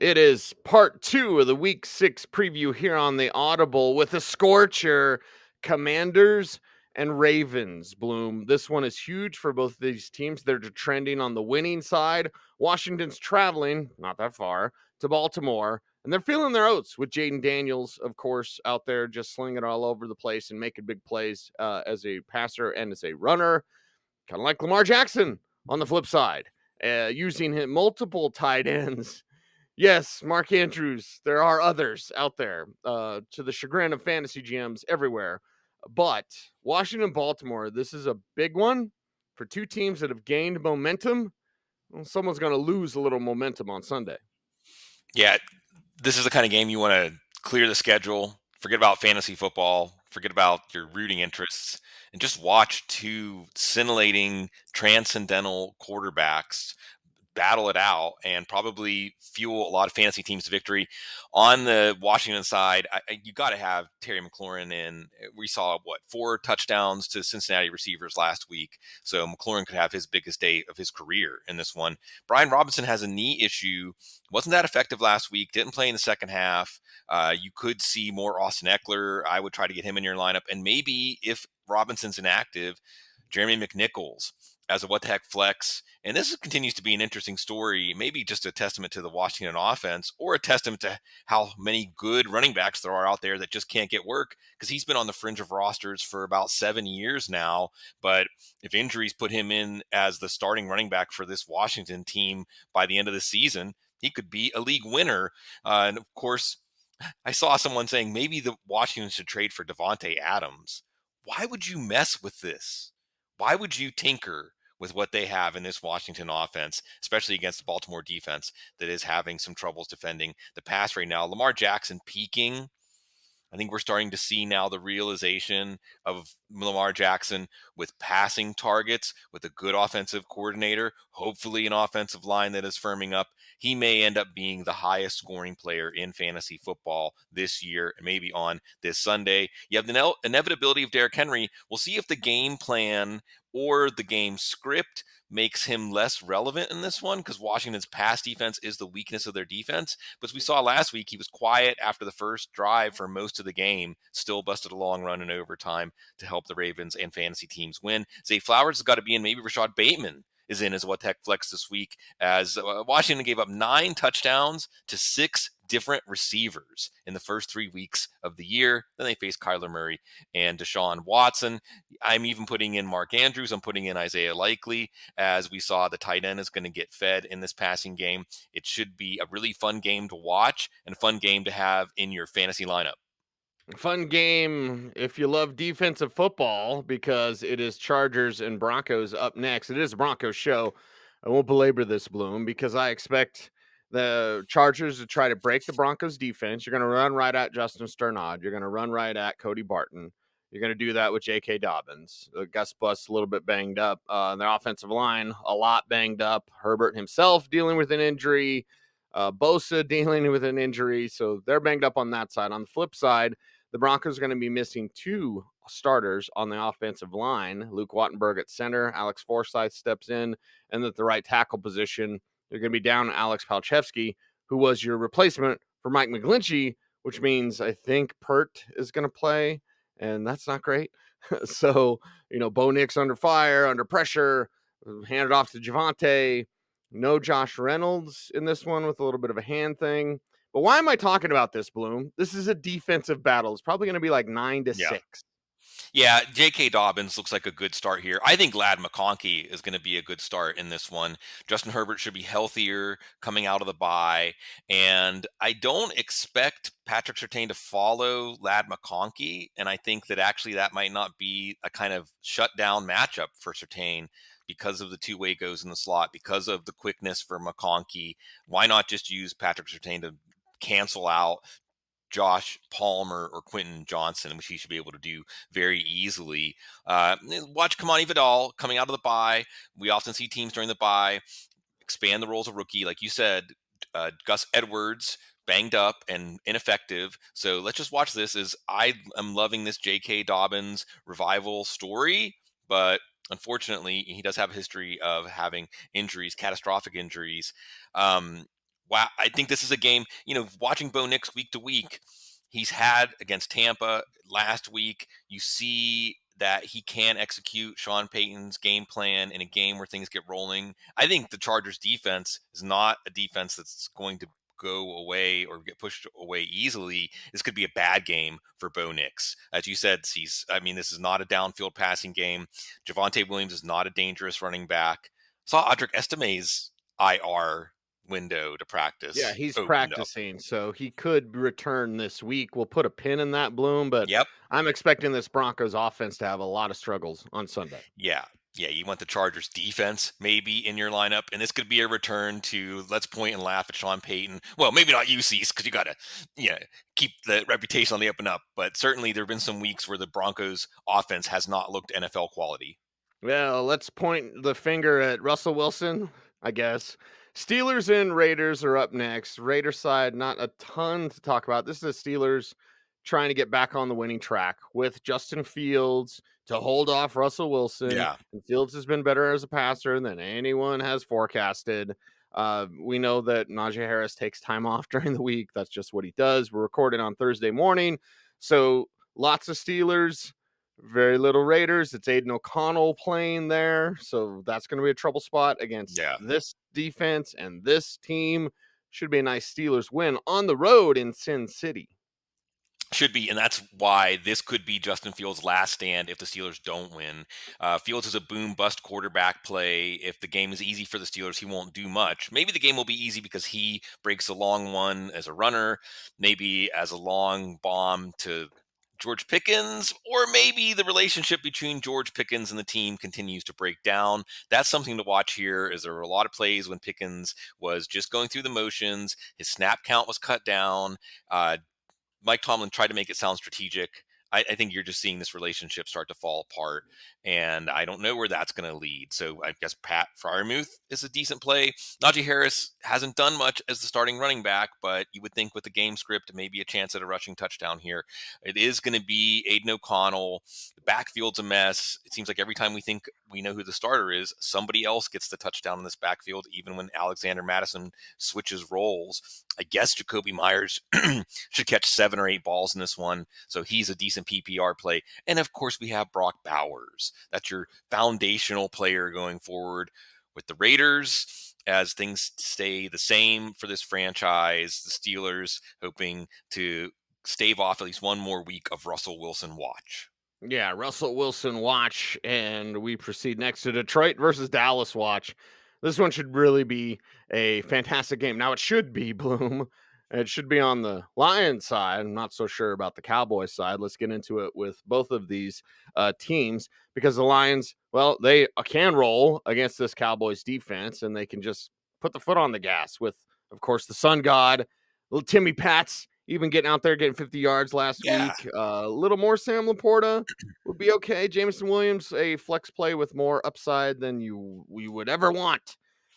It is part two of the week 6 preview here on the Audible with a scorcher, Commanders and Ravens. Bloom. This one is huge for both of these teams. They're trending on the winning side. Washington's traveling, not that far, to Baltimore, and they're feeling their oats with Jaden Daniels, of course, out there just slinging it all over the place and making big plays as a passer and as a runner, kind of like Lamar Jackson on the flip side, using him multiple tight ends. Yes, Mark Andrews. There are others out there, to the chagrin of fantasy GMs everywhere. But Washington, Baltimore, this is a big one for two teams that have gained momentum. Well, someone's going to lose a little momentum on Sunday. Yeah, this is the kind of game you want to clear the schedule, forget about fantasy football, forget about your rooting interests, and just watch two scintillating, transcendental quarterbacks battle it out and probably fuel a lot of fantasy teams to victory. On the Washington side, you got to have Terry McLaurin in. We saw, 4 touchdowns to Cincinnati receivers last week. So McLaurin could have his biggest day of his career in this one. Brian Robinson has a knee issue. Wasn't that effective last week. Didn't play in the second half. You could see more Austin Eckler. I would try to get him in your lineup. And maybe if Robinson's inactive, Jeremy McNichols as a what the heck flex. And this continues to be an interesting story, maybe just a testament to the Washington offense or a testament to how many good running backs there are out there that just can't get work, because he's been on the fringe of rosters for about 7 years now. But if injuries put him in as the starting running back for this Washington team by the end of the season, he could be a league winner. And of course, I saw someone saying maybe the Washington should trade for Devontae Adams. Why would you mess with this? Why would you tinker with what they have in this Washington offense, especially against the Baltimore defense that is having some troubles defending the pass right now? Lamar Jackson peaking. I think we're starting to see now the realization of Lamar Jackson with passing targets, with a good offensive coordinator, hopefully an offensive line that is firming up. He may end up being the highest scoring player in fantasy football this year and maybe on this Sunday. You have the inevitability of Derrick Henry. We'll see if the game plan or the game script makes him less relevant in this one, because Washington's pass defense is the weakness of their defense. But as we saw last week, he was quiet after the first drive for most of the game, still busted a long run in overtime to help the Ravens and fantasy teams win. Zay Flowers has got to be in. Maybe Rashad Bateman is in as what the heck flex this week, as Washington gave up 9 touchdowns to 6 different receivers in the first 3 weeks of the year. Then they faced Kyler Murray and Deshaun Watson. I'm even putting in Mark Andrews. I'm putting in Isaiah Likely. As we saw, the tight end is going to get fed in this passing game. It should be a really fun game to watch and a fun game to have in your fantasy lineup. Fun game if you love defensive football, because it is Chargers and Broncos up next. It is a Broncos show. I won't belabor this, Bloom, because I expect the Chargers to try to break the Broncos defense. You're going to run right at Justin Sternad. You're going to run right at Cody Barton. You're going to do that with J.K. Dobbins. Gus Bus a little bit banged up. Their offensive line a lot banged up. Herbert himself dealing with an injury. Bosa dealing with an injury. So they're banged up on that side. On the flip side, the Broncos are going to be missing 2 starters on the offensive line. Luke Wattenberg at center, Alex Forsythe steps in, and at the right tackle position, they're going to be down Alex Palchevsky, who was your replacement for Mike McGlinchey, which means I think Pert is going to play, and that's not great. So, Bo Nix under fire, under pressure, handed off to Javante. No Josh Reynolds in this one with a little bit of a hand thing. But why am I talking about this, Bloom? This is a defensive battle. It's probably going to be like 9-6. Yeah, J.K. Dobbins looks like a good start here. I think Lad McConkey is going to be a good start in this one. Justin Herbert should be healthier coming out of the bye. And I don't expect Patrick Surtain to follow Lad McConkey. And I think that actually that might not be a kind of shutdown matchup for Surtain because of the two-way goes in the slot, because of the quickness for McConkey. Why not just use Patrick Surtain to cancel out Josh Palmer or Quentin Johnson, which he should be able to do very easily. Watch Kamani Vidal coming out of the bye. We often see teams during the bye expand the roles of rookie. Like you said, Gus Edwards banged up and ineffective. So let's just watch this. As I am loving this J.K. Dobbins revival story, but unfortunately, he does have a history of having injuries, catastrophic injuries. Wow, I think this is a game, watching Bo Nix week to week, he's had against Tampa last week. You see that he can execute Sean Payton's game plan in a game where things get rolling. I think the Chargers defense is not a defense that's going to go away or get pushed away easily. This could be a bad game for Bo Nix. As you said, this is not a downfield passing game. Javonte Williams is not a dangerous running back. Saw Audric Estime's IR window to Yeah, practice he's opened up. practicing, so he could return this week. We'll put a pin in that, Bloom, but Yep. I'm expecting this Broncos offense to have a lot of struggles on Sunday. Yeah. Yeah. You want the Chargers defense maybe in your lineup. And this could be a return to let's point and laugh at Sean Payton. Well, maybe not you, Cease, because you got to keep the reputation on the up and up. But certainly there have been some weeks where the Broncos offense has not looked NFL quality. Well, let's point the finger at Russell Wilson, I guess. Steelers and Raiders are up next. Raider side, not a ton to talk about. This is the Steelers trying to get back on the winning track with Justin Fields to hold off Russell Wilson. Yeah. And Fields has been better as a passer than anyone has forecasted. We know that Najee Harris takes time off during the week. That's just what he does. We're recording on Thursday morning. So lots of Steelers, very little Raiders. It's Aiden O'Connell playing there. So that's going to be a trouble spot against Yeah. this defense and this team. Should be a nice Steelers win on the road in Sin City. Should be, and that's why this could be Justin Fields' last stand if the Steelers don't win. Fields is a boom bust quarterback play. If the game is easy for the Steelers, he won't do much. Maybe the game will be easy because he breaks a long one as a runner, maybe as a long bomb to George Pickens, or maybe the relationship between George Pickens and the team continues to break down. That's something to watch here. Is there were a lot of plays when Pickens was just going through the motions, his snap count was cut down. Mike Tomlin tried to make it sound strategic. I think you're just seeing this relationship start to fall apart, and I don't know where that's going to lead. So I guess Pat Fryermuth is a decent play. Najee Harris hasn't done much as the starting running back, but you would think with the game script, maybe a chance at a rushing touchdown here. It is going to be Aiden O'Connell. The backfield's a mess. It seems like every time we think we know who the starter is, somebody else gets the touchdown in this backfield, even when Alexander Madison switches roles. I guess Jacoby Myers should catch 7 or 8 balls in this one. So he's a decent PPR play. And of course, we have Brock Bowers. That's your foundational player going forward with the Raiders. As things stay the same for this franchise, the Steelers hoping to stave off at least one more week of Russell Wilson watch. Yeah, Russell Wilson watch, and we proceed next to Detroit versus Dallas watch. This one should really be a fantastic game. Now it should be Bloom. It should be on the Lions side. I'm not so sure about the Cowboys side. Let's get into it with both of these teams because the Lions, well, they can roll against this Cowboys defense, and they can just put the foot on the gas with, of course, the Sun God, little Timmy Pats, even getting out there getting 50 yards last Yeah. week. A little more Sam Laporta would be okay. Jameson Williams, a flex play with more upside than we would ever want.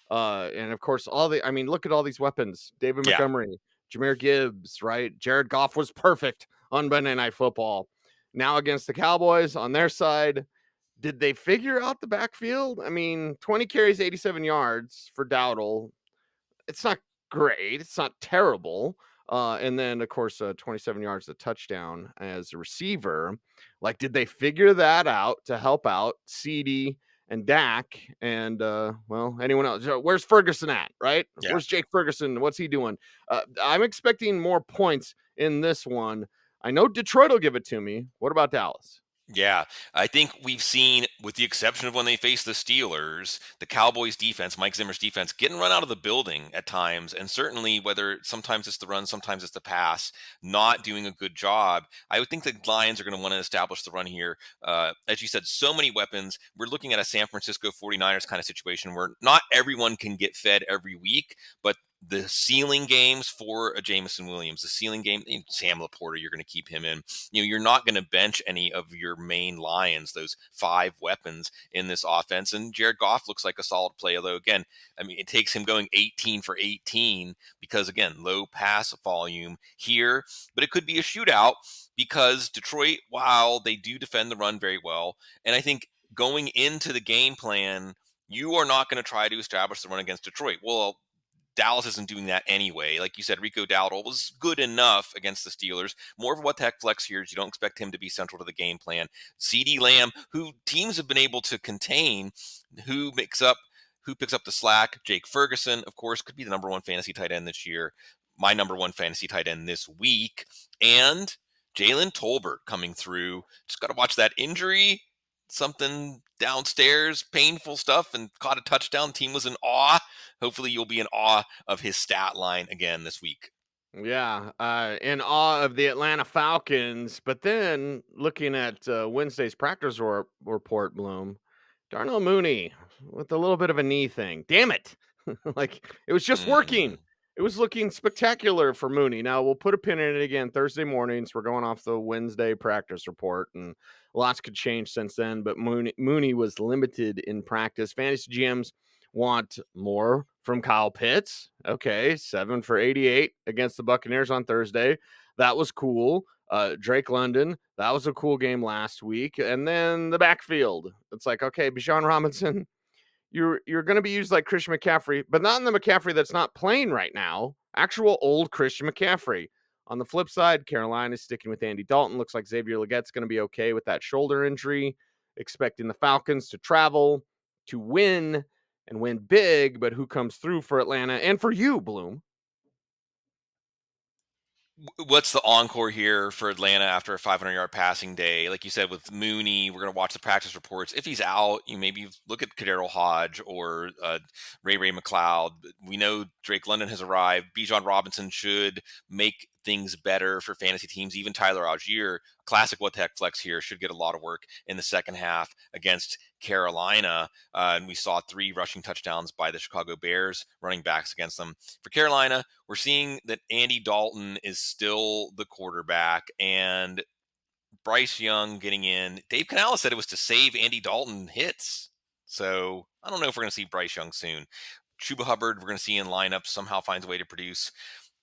And of course, look at all these weapons. David Yeah. Montgomery, Jahmyr Gibbs, right? Jared Goff was perfect on Monday Night Football. Now against the Cowboys on their side, did they figure out the backfield? 20 carries, 87 yards for Dowdle. It's not great. It's not terrible. And then, of course, 27 yards, a touchdown as a receiver. Like, did they figure that out to help out CD and Dak and, anyone else? Where's Ferguson at, right? Yeah. Where's Jake Ferguson? What's he doing? I'm expecting more points in this one. I know Detroit will give it to me. What about Dallas? Yeah, I think we've seen, with the exception of when they face the Steelers, the Cowboys defense, Mike Zimmer's defense, getting run out of the building at times. And certainly, whether sometimes it's the run, sometimes it's the pass, not doing a good job. I would think the Lions are going to want to establish the run here. As you said, so many weapons. We're looking at a San Francisco 49ers kind of situation where not everyone can get fed every week, but the ceiling games for a Jameson Williams, the ceiling game, Sam Laporta, you're going to keep him in. You're not going to bench any of your main lions, those 5 weapons in this offense. And Jared Goff looks like a solid play, although again, it takes him going 18 for 18 because again, low pass volume here, but it could be a shootout because Detroit, while they do defend the run very well, and I think going into the game plan, you are not going to try to establish the run against Detroit. Well, Dallas isn't doing that anyway. Like you said, Rico Dowdle was good enough against the Steelers. More of what the heck flex here is you don't expect him to be central to the game plan. CeeDee Lamb, who teams have been able to contain, who picks up the slack. Jake Ferguson, of course, could be the number one fantasy tight end this year. My number one fantasy tight end this week. And Jalen Tolbert coming through. Just got to watch that injury. Something downstairs, painful stuff, and caught a touchdown. Team was in awe. Hopefully, you'll be in awe of his stat line again this week. Yeah, in awe of the Atlanta Falcons. But then looking at Wednesday's practice report, Bloom, Darnell Mooney with a little bit of a knee thing. Damn it. Like, it was just working. Mm-hmm. It was looking spectacular for Mooney. Now, we'll put a pin in it again Thursday mornings. We're going off the Wednesday practice report, and lots could change since then. But Mooney was limited in practice. Fantasy GMs want more from Kyle Pitts. Okay, 7 for 88 against the Buccaneers on Thursday. That was cool. Drake London, that was a cool game last week. And then the backfield. It's like, okay, Bijan Robinson, you're going to be used like Christian McCaffrey, but not in the McCaffrey that's not playing right now. Actual old Christian McCaffrey. On the flip side, Carolina is sticking with Andy Dalton. Looks like Xavier Legette's going to be okay with that shoulder injury. Expecting the Falcons to travel, to win, and win big. But who comes through for Atlanta and for you, Bloom? What's the encore here for Atlanta after a 500-yard passing day? Like you said, with Mooney, we're going to watch the practice reports. If he's out, you maybe look at Kadarius Hodge or Ray McLeod. We know Drake London has arrived. Bijan Robinson should make things better for fantasy teams. Even Tyler Algier, classic what the heck flex here, should get a lot of work in the second half against Carolina. And we saw 3 rushing touchdowns by the Chicago Bears running backs against them. For Carolina, we're seeing that Andy Dalton is still the quarterback, and Bryce Young getting in. Dave Canales said it was to save Andy Dalton hits. So I don't know if we're going to see Bryce Young soon. Chuba Hubbard, we're going to see in lineups, somehow finds a way to produce.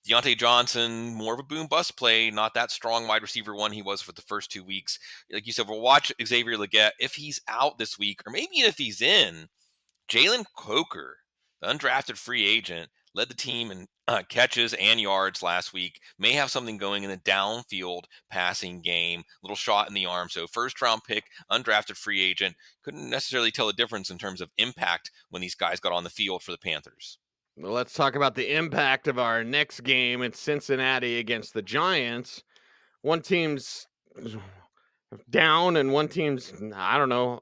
Deontay Johnson, more of a boom bust play, not that strong wide receiver one he was for the first 2 weeks. Like you said, we'll watch Xavier Legette. If he's out this week, or maybe if he's in, Jalen Coker, the undrafted free agent, led the team in catches and yards last week. May have something going in the downfield passing game. Little shot in the arm. So first round pick, undrafted free agent. Couldn't necessarily tell the difference in terms of impact when these guys got on the field for the Panthers. Well, let's talk about the impact of our next game. It's Cincinnati against the Giants. One team's down and one team's, I don't know,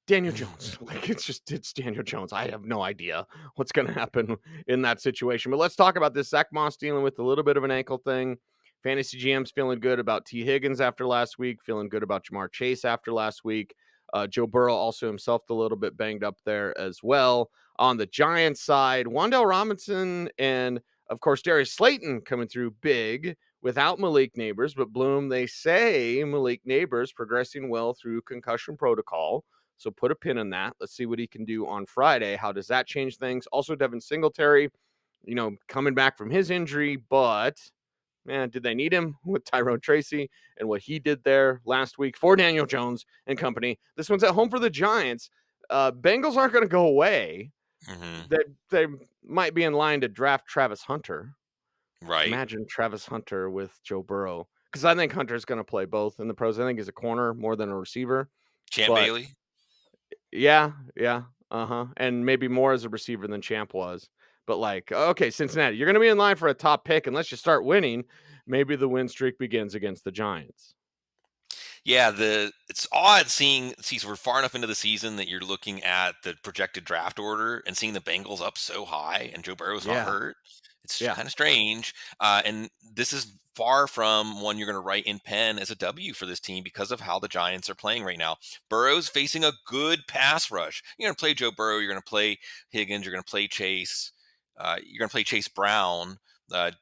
Daniel Jones. Like, it's Daniel Jones. I have no idea what's going to happen in that situation. But let's talk about this. Zach Moss dealing with a little bit of an ankle thing. Fantasy GM's feeling good about T. Higgins after last week, feeling good about Jamar Chase after last week. Joe Burrow also himself a little bit banged up there as well. On the Giants side, Wan'Dale Robinson and, of course, Darius Slayton coming through big without Malik Neighbors. But Bloom, they say Malik Neighbors progressing well through concussion protocol. So put a pin in that. Let's see what he can do on Friday. How does that change things? Also, Devin Singletary, coming back from his injury, but man, did they need him with Tyrone Tracy and what he did there last week for Daniel Jones and company? This one's at home for the Giants. Bengals aren't going to go away. Mm-hmm. They might be in line to draft Travis Hunter. Right. Imagine Travis Hunter with Joe Burrow, because I think Hunter's going to play both in the pros. I think he's a corner more than a receiver. Champ But Bailey. yeah, and maybe more as a receiver than Champ was. But like, okay, Cincinnati, you're going to be in line for a top pick unless you start winning. Maybe the win streak begins against the Giants. Yeah, it's odd seeing we're far enough into the season that you're looking at the projected draft order and seeing the Bengals up so high and Joe Burrow's not Yeah, hurt. It's yeah. kind of strange. And this is far from one you're going to write in pen as a W for this team because of how the Giants are playing right now. Burrow's facing a good pass rush. You're going to play Joe Burrow. You're going to play Higgins. You're going to play Chase. You're going to play Chase Brown.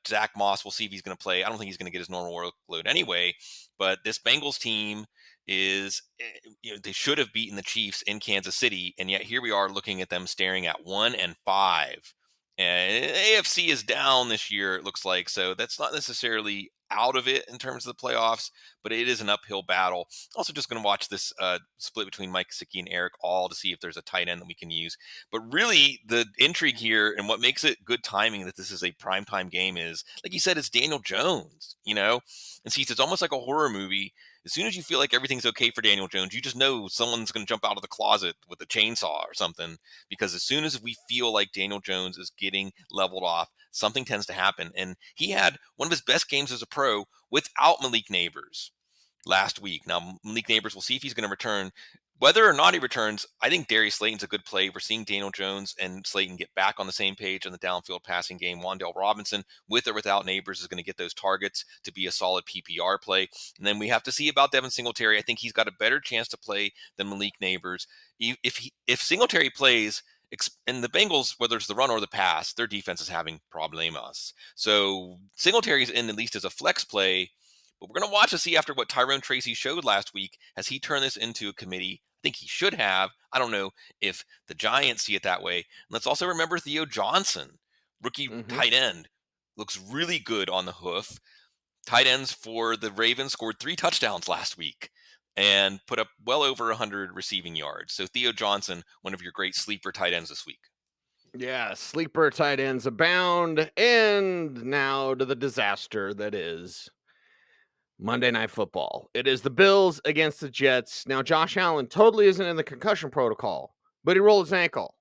Zach Moss, we'll see if he's going to play. I don't think he's going to get his normal workload anyway. But this Bengals team is, they should have beaten the Chiefs in Kansas City, and yet here we are looking at them staring at 1-5. And AFC is down this year, it looks like, so that's not necessarily out of it in terms of the playoffs, but it is an uphill battle. Also, just going to watch this split between Mike Gesicki and Eric All to see if there's a tight end that we can use. But really, the intrigue here and what makes it good timing that this is a primetime game is, like you said, it's Daniel Jones, And see, it's almost like a horror movie. As soon as you feel like everything's okay for Daniel Jones, you just know someone's going to jump out of the closet with a chainsaw or something. Because as soon as we feel like Daniel Jones is getting leveled off, something tends to happen. And he had one of his best games as a pro without Malik Neighbors last week. Now, Malik Neighbors, we'll see if he's going to return. Whether or not he returns, I think Darius Slayton's a good play. We're seeing Daniel Jones and Slayton get back on the same page in the downfield passing game. Wan'Dale Robinson, with or without Neighbors, is going to get those targets to be a solid PPR play. And then we have to see about Devin Singletary. I think he's got a better chance to play than Malik Neighbors. If Singletary plays, and the Bengals, whether it's the run or the pass, their defense is having problemos. So Singletary's in at least as a flex play. But we're going to watch to see after what Tyrone Tracy showed last week. Has he turned this into a committee? I think he should have. I don't know if the Giants see it that way. And let's also remember Theo Johnson, rookie tight end, looks really good on the hoof. Tight ends for the Ravens scored 3 touchdowns last week and put up well over 100 receiving yards. So Theo Johnson, one of your great sleeper tight ends this week. Yeah, sleeper tight ends abound. And now to the disaster that is Monday Night Football. It is the Bills against the Jets. Now, Josh Allen totally isn't in the concussion protocol, but he rolled his ankle.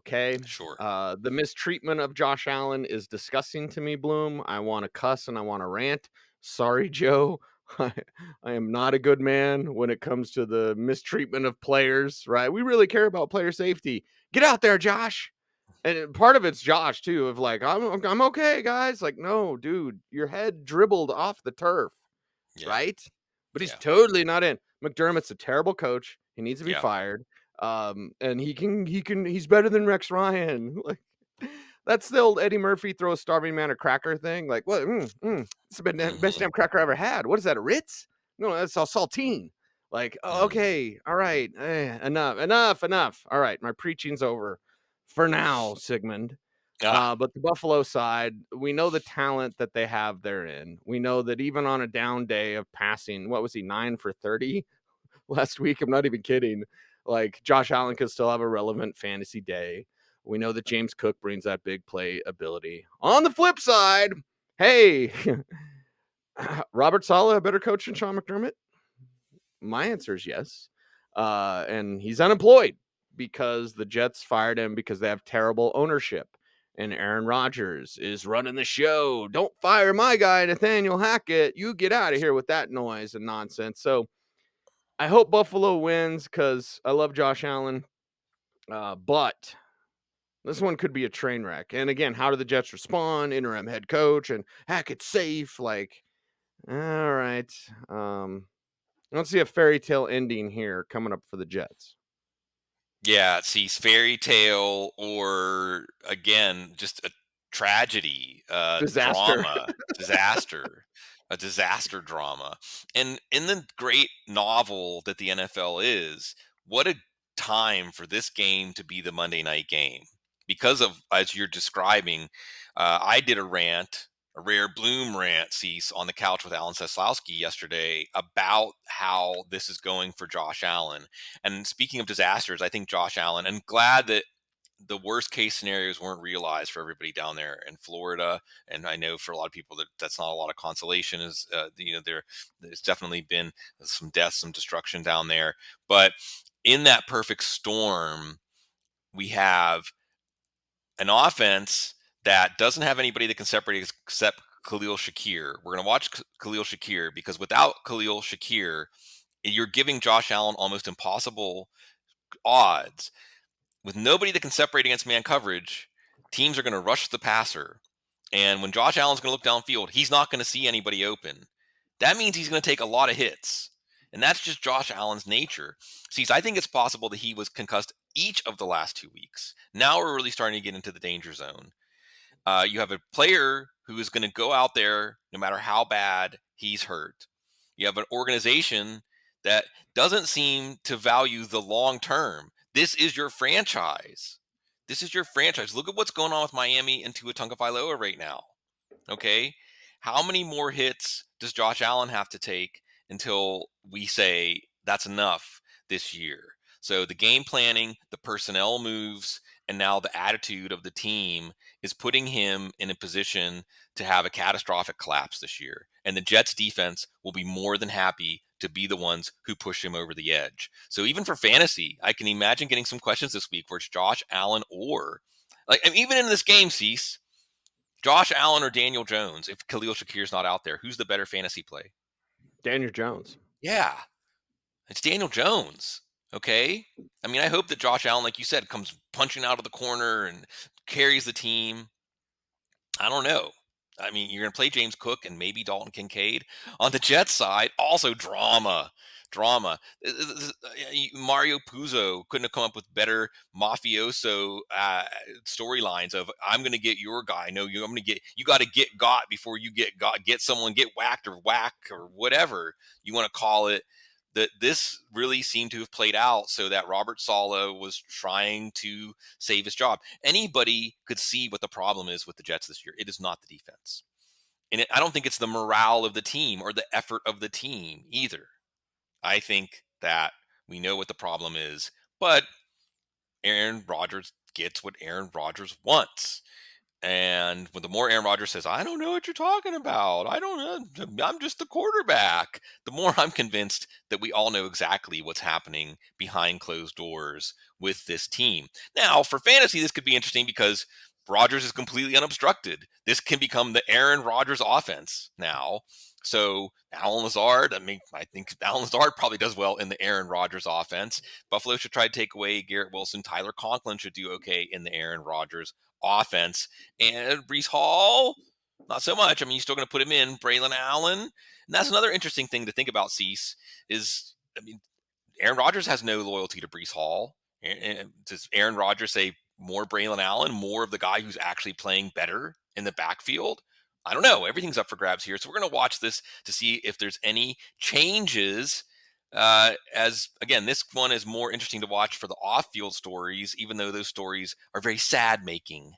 Okay. Sure. The mistreatment of Josh Allen is disgusting to me, Bloom. I want to cuss and I want to rant. Sorry, Joe. I am not a good man when it comes to the mistreatment of players, right? We really care about player safety. Get out there, Josh. And part of it's Josh too, of like, I'm okay, guys. Like, no, dude, your head dribbled off the turf, Yeah. right? But he's Yeah. totally not in. McDermott's a terrible coach. He needs to be Yeah. fired. And he's better than Rex Ryan. Like, that's the old Eddie Murphy throw a starving man a cracker thing. Like, what? It's the best damn cracker I ever had. What is that? A Ritz? No, that's a saltine. Like, oh, okay, all right, enough. All right, my preaching's over for now, Sigmund. But the Buffalo side, we know the talent that they have therein. We know that even on a down day of passing, what was he, 9 for 30 last week? I'm not even kidding. Like, Josh Allen could still have a relevant fantasy day. We know that James Cook brings that big play ability. On the flip side, hey, Robert Saleh a better coach than Sean McDermott? My answer is yes. And he's unemployed because the Jets fired him because they have terrible ownership. And Aaron Rodgers is running the show. Don't fire my guy, Nathaniel Hackett. You get out of here with that noise and nonsense. So I hope Buffalo wins because I love Josh Allen. But this one could be a train wreck. And again, how do the Jets respond? Interim head coach and Hackett's safe. Like, all right. I don't see a fairy tale ending here coming up for the Jets. Yeah, see, fairy tale or again, just a tragedy, Disaster. drama, disaster, a disaster drama. And in the great novel that the NFL is, what a time for this game to be the Monday night game. Because of, as you're describing, I did a rant, a rare Bloom rant, Cease, on the couch with Alan Seslowski yesterday about how this is going for Josh Allen. And speaking of disasters, I think Josh Allen, I'm glad that the worst case scenarios weren't realized for everybody down there in Florida. And I know for a lot of people that's not a lot of consolation. Is there's definitely been some death, some destruction down there. But in that perfect storm, we have an offense that doesn't have anybody that can separate except Khalil Shakir. We're going to watch Khalil Shakir because without Khalil Shakir, you're giving Josh Allen almost impossible odds. With nobody that can separate against man coverage, teams are going to rush the passer. And when Josh Allen's going to look downfield, he's not going to see anybody open. That means he's going to take a lot of hits. And that's just Josh Allen's nature. See, I think it's possible that he was concussed each of the last 2 weeks. Now we're really starting to get into the danger zone. You have a player who is going to go out there no matter how bad he's hurt. You have an organization that doesn't seem to value the long term. This is your franchise. This is your franchise. Look at what's going on with Miami and Tua Tagovailoa right now. Okay? How many more hits does Josh Allen have to take until we say that's enough this year? So the game planning, the personnel moves, and now the attitude of the team is putting him in a position to have a catastrophic collapse this year. And the Jets defense will be more than happy to be the ones who push him over the edge. So even for fantasy, I can imagine getting some questions this week where it's Josh Allen or like, and even in this game, Cease, Josh Allen or Daniel Jones, if Khalil Shakir's not out there, who's the better fantasy play? Daniel Jones. Yeah, it's Daniel Jones. Okay. I mean, I hope that Josh Allen, like you said, comes punching out of the corner and carries the team. I don't know. I mean, you're going to play James Cook and maybe Dalton Kincaid. On the Jets side, also drama. Drama. Mario Puzo couldn't have come up with better mafioso storylines of I'm going to get your guy. No, I'm going to get you. Got to get got before you get got. Get someone get whacked or whack or whatever you want to call it. That this really seemed to have played out so that Robert Saleh was trying to save his job. Anybody could see what the problem is with the Jets this year. It is not the defense. And I don't think it's the morale of the team or the effort of the team either. I think that we know what the problem is, but Aaron Rodgers gets what Aaron Rodgers wants. And when the more Aaron Rodgers says, I don't know what you're talking about, I don't know, I'm just the quarterback, the more I'm convinced that we all know exactly what's happening behind closed doors with this team. Now, for fantasy, this could be interesting because Rodgers is completely unobstructed. This can become the Aaron Rodgers offense now. So Alan Lazard, I think Alan Lazard probably does well in the Aaron Rodgers offense. Buffalo should try to take away Garrett Wilson. Tyler Conklin should do okay in the Aaron Rodgers offense. And Breece Hall, not so much. I mean, you're still going to put him in. Braylon Allen. And that's another interesting thing to think about, Cease, is, I mean, Aaron Rodgers has no loyalty to Breece Hall. And does Aaron Rodgers say more Braylon Allen, more of the guy who's actually playing better in the backfield? I don't know. Everything's up for grabs here. So we're going to watch this to see if there's any changes. As again, this one is more interesting to watch for the off-field stories, even though those stories are very sad-making.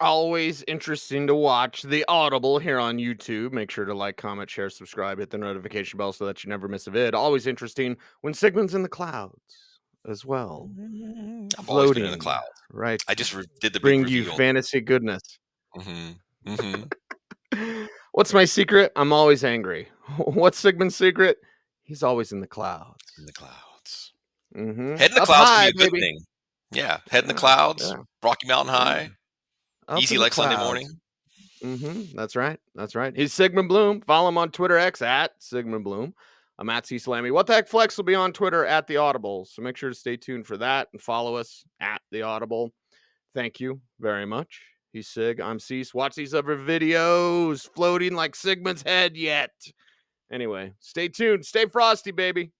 Always interesting to watch the Audible here on YouTube. Make sure to like, comment, share, subscribe, hit the notification bell so that you never miss a vid. Always interesting when Sigmund's in the clouds as well. I've always been in the Floating, clouds. right? I just did the big Bring reveal. you fantasy goodness. Mm-hmm. Mm-hmm. What's my secret? I'm always angry. What's Sigmund's secret? He's always in the clouds. In the clouds. Mm-hmm. Head in the Up clouds high, can be a good baby. thing. Yeah, head in the clouds. Yeah. Rocky Mountain High. Up Easy in the like Sunday clouds. morning. Mm-hmm. That's right. That's right. He's Sigmund Bloom. Follow him on Twitter X at Sigmund Bloom. I'm at Cecil Lammey. What the Heck Flex will be on Twitter at The Audible. So make sure to stay tuned for that and follow us at The Audible. Thank you very much. He's Sig. I'm Cease. Watch these other videos floating like Sigmund's head yet. Anyway, stay tuned. Stay frosty, baby.